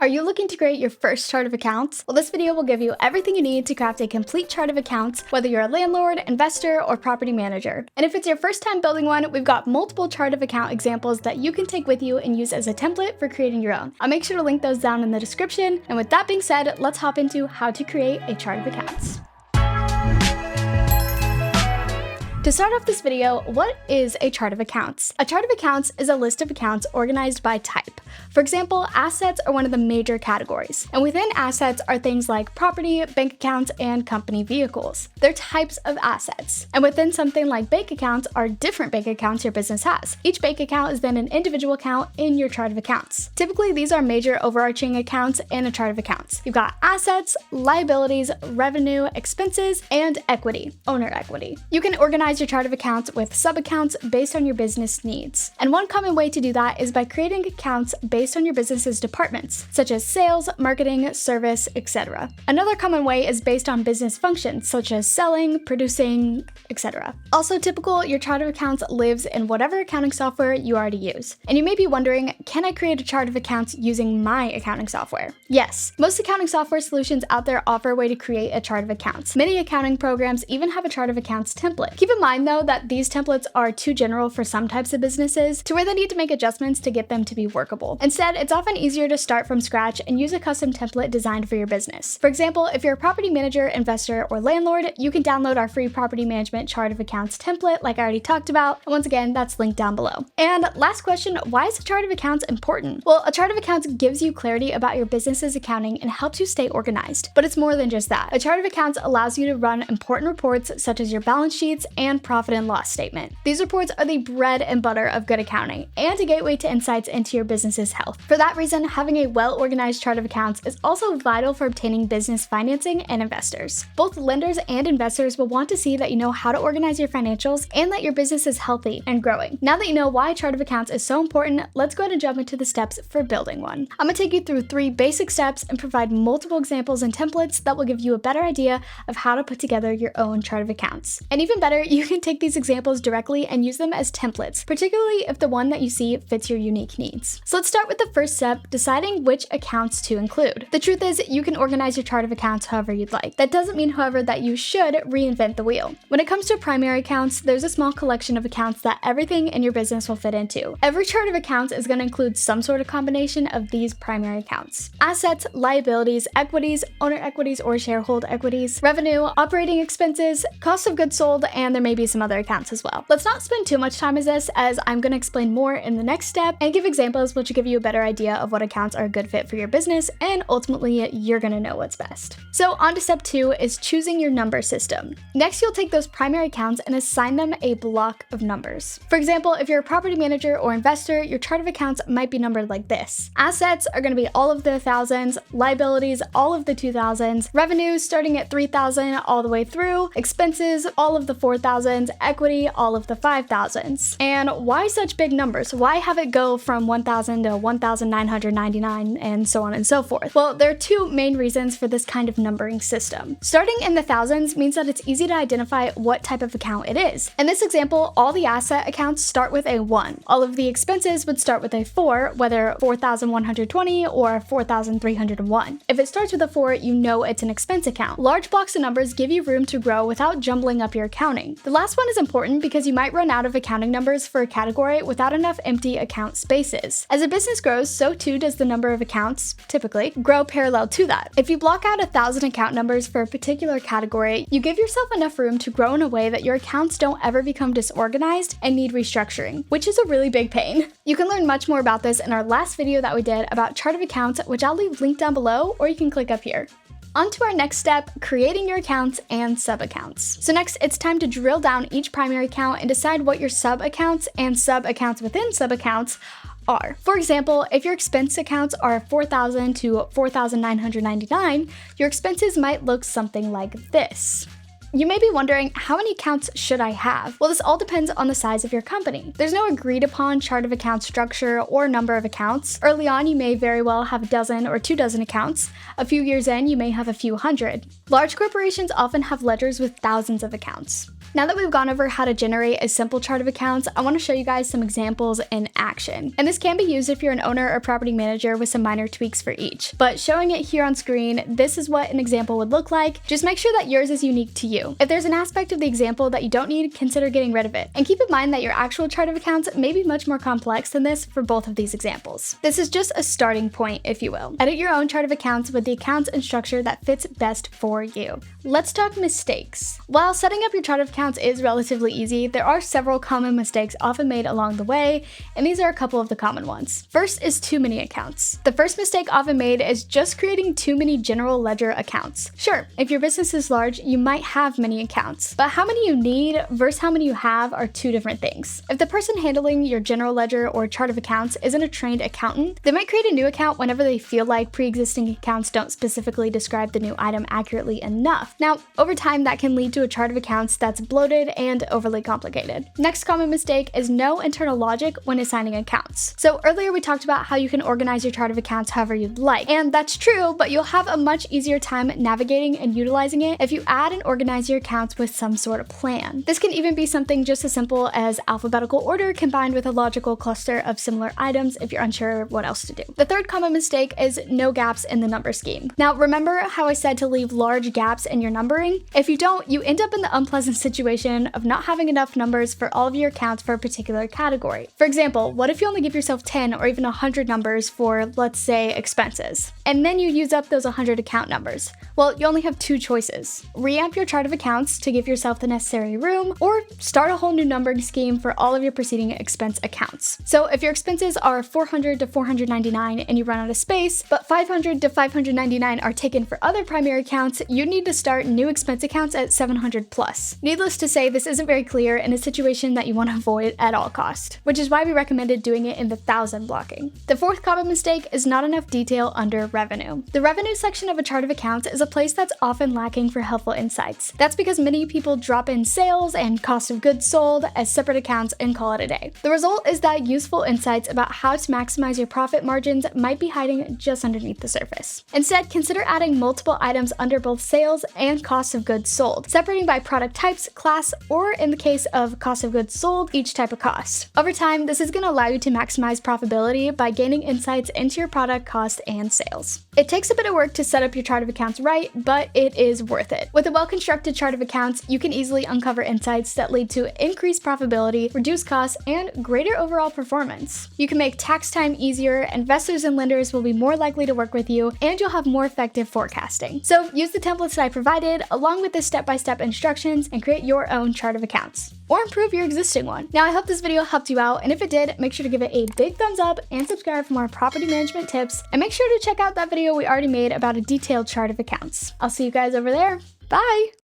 Are you looking to create your first chart of accounts? Well, this video will give you everything you need to craft a complete chart of accounts, whether you're a landlord, investor, or property manager. And if it's your first time building one, we've got multiple chart of account examples that you can take with you and use as a template for creating your own. I'll make sure to link those down in the description. And with that being said, let's hop into how to create a chart of accounts. To start off this video, what is a chart of accounts? A chart of accounts is a list of accounts organized by type. For example, assets are one of the major categories, and within assets are things like property, bank accounts, and company vehicles. They're types of assets. And within something like bank accounts are different bank accounts your business has. Each bank account is then an individual account in your chart of accounts. Typically, these are major overarching accounts in a chart of accounts. You've got assets, liabilities, revenue, expenses, and equity, owner equity. You can organize your chart of accounts with sub-accounts based on your business needs. And one common way to do that is by creating accounts based on your business's departments, such as sales, marketing, service, etc. Another common way is based on business functions, such as selling, producing, etc. Also typical, your chart of accounts lives in whatever accounting software you already use. And you may be wondering, can I create a chart of accounts using my accounting software? Yes, most accounting software solutions out there offer a way to create a chart of accounts. Many accounting programs even have a chart of accounts template. Keep in mind though that these templates are too general for some types of businesses to where they need to make adjustments to get them to be workable. Instead, it's often easier to start from scratch and use a custom template designed for your business. For example, if you're a property manager, investor, or landlord, you can download our free property management chart of accounts template like I already talked about, and once again, that's linked down below. And last question, why is a chart of accounts important? Well, a chart of accounts gives you clarity about your business's accounting and helps you stay organized. But it's more than just that. A chart of accounts allows you to run important reports such as your balance sheets and profit and loss statement. These reports are the bread and butter of good accounting and a gateway to insights into your business's health. For that reason, having a well-organized chart of accounts is also vital for obtaining business financing and investors. Both lenders and investors will want to see that you know how to organize your financials and that your business is healthy and growing. Now that you know why a chart of accounts is so important, let's go ahead and jump into the steps for building one. I'm going to take you through 3 basic steps and provide multiple examples and templates that will give you a better idea of how to put together your own chart of accounts. And even better, you can take these examples directly and use them as templates, particularly if the one that you see fits your unique needs. So let's start with the first step, deciding which accounts to include. The truth is, you can organize your chart of accounts however you'd like. That doesn't mean, however, that you should reinvent the wheel. When it comes to primary accounts, there's a small collection of accounts that everything in your business will fit into. Every chart of accounts is going to include some sort of combination of these primary accounts: assets, liabilities, equities, owner equities or shareholder equities, revenue, operating expenses, cost of goods sold, and there may be some other accounts as well. Let's not spend too much time as this, as I'm going to explain more in the next step and give examples which will give you a better idea of what accounts are a good fit for your business, and ultimately you're going to know what's best. So on to step 2 is choosing your number system. Next, you'll take those primary accounts and assign them a block of numbers. For example, if you're a property manager or investor, your chart of accounts might be numbered like this. Assets are going to be all of the thousands, liabilities all of the 2000s, revenue starting at 3000 all the way through, expenses all of the 4000s, equity all of the 5000s. And why such big numbers? Why have it go from 1000 to 1999 and so on and so forth? Well, there are 2 main reasons for this kind of numbering system. Starting in the thousands means that it's easy to identify what type of account it is. In this example, all the asset accounts start with a 1. All of the expenses would start with a 4, whether 4120 or 4301. If it starts with a 4, you know it's an expense account. Large blocks of numbers give you room to grow without jumbling up your accounting. The last one is important because you might run out of accounting numbers for a category without enough empty account spaces. As a business grows, so too does the number of accounts, typically, grow parallel to that. If you block out 1,000 account numbers for a particular category, you give yourself enough room to grow in a way that your accounts don't ever become disorganized and need restructuring, which is a really big pain. You can learn much more about this in our last video that we did about chart of accounts, which I'll leave linked down below, or you can click up here. On to our next step, creating your accounts and sub-accounts. So next, it's time to drill down each primary account and decide what your sub-accounts and sub-accounts within sub-accounts are. For example, if your expense accounts are 4,000 to 4,999, your expenses might look something like this. You may be wondering, how many accounts should I have? Well, this all depends on the size of your company. There's no agreed upon chart of account structure or number of accounts. Early on, you may very well have a dozen or 24 accounts. A few years in, you may have a few hundred. Large corporations often have ledgers with thousands of accounts. Now that we've gone over how to generate a simple chart of accounts, I want to show you guys some examples in action. And this can be used if you're an owner or property manager with some minor tweaks for each. But showing it here on screen, this is what an example would look like. Just make sure that yours is unique to you. If there's an aspect of the example that you don't need, consider getting rid of it. And keep in mind that your actual chart of accounts may be much more complex than this for both of these examples. This is just a starting point, if you will. Edit your own chart of accounts with the accounts and structure that fits best for you. Let's talk mistakes. While setting up your chart of accounts is relatively easy, there are several common mistakes often made along the way, and these are a couple of the common ones. First is too many accounts. The first mistake often made is just creating too many general ledger accounts. Sure, if your business is large, you might have many accounts, but how many you need versus how many you have are two different things. If the person handling your general ledger or chart of accounts isn't a trained accountant, they might create a new account whenever they feel like pre-existing accounts don't specifically describe the new item accurately enough. Now, over time, that can lead to a chart of accounts that's bloated and overly complicated. Next common mistake is no internal logic when assigning accounts. So earlier we talked about how you can organize your chart of accounts however you'd like, and that's true, but you'll have a much easier time navigating and utilizing it if you add and organize your accounts with some sort of plan. This can even be something just as simple as alphabetical order combined with a logical cluster of similar items if you're unsure what else to do. The third common mistake is no gaps in the number scheme. Now, remember how I said to leave large gaps in your numbering? If you don't, you end up in the unpleasant situation of not having enough numbers for all of your accounts for a particular category. For example, what if you only give yourself 10 or even 100 numbers for, let's say, expenses, and then you use up those 100 account numbers? Well, you only have two choices. Reamp your chart of accounts to give yourself the necessary room, or start a whole new numbering scheme for all of your preceding expense accounts. So if your expenses are 400 to 499 and you run out of space, but 500 to 599 are taken for other primary accounts, you need to start new expense accounts at 700 plus. Needless to say, this isn't very clear and a situation that you want to avoid at all cost, which is why we recommended doing it in the 1000 blocking. The fourth common mistake is not enough detail under revenue. The revenue section of a chart of accounts is a place that's often lacking for helpful insights. That's because many people drop in sales and cost of goods sold as separate accounts and call it a day. The result is that useful insights about how to maximize your profit margins might be hiding just underneath the surface. Instead, consider adding multiple items under both sales and cost of goods sold, separating by product types, class, or in the case of cost of goods sold, each type of cost. Over time, this is going to allow you to maximize profitability by gaining insights into your product cost and sales. It takes a bit of work to set up your chart of accounts right, but it is worth it. With a well-constructed chart of accounts, you can easily uncover insights that lead to increased profitability, reduced costs, and greater overall performance. You can make tax time easier, investors and lenders will be more likely to work with you, and you'll have more effective forecasting. So use the templates that I provided along with the step-by-step instructions and create your own chart of accounts, or improve your existing one. Now, I hope this video helped you out, and if it did, make sure to give it a big thumbs up and subscribe for more property management tips, and make sure to check out that video we already made about a detailed chart of accounts. I'll see you guys over there. Bye!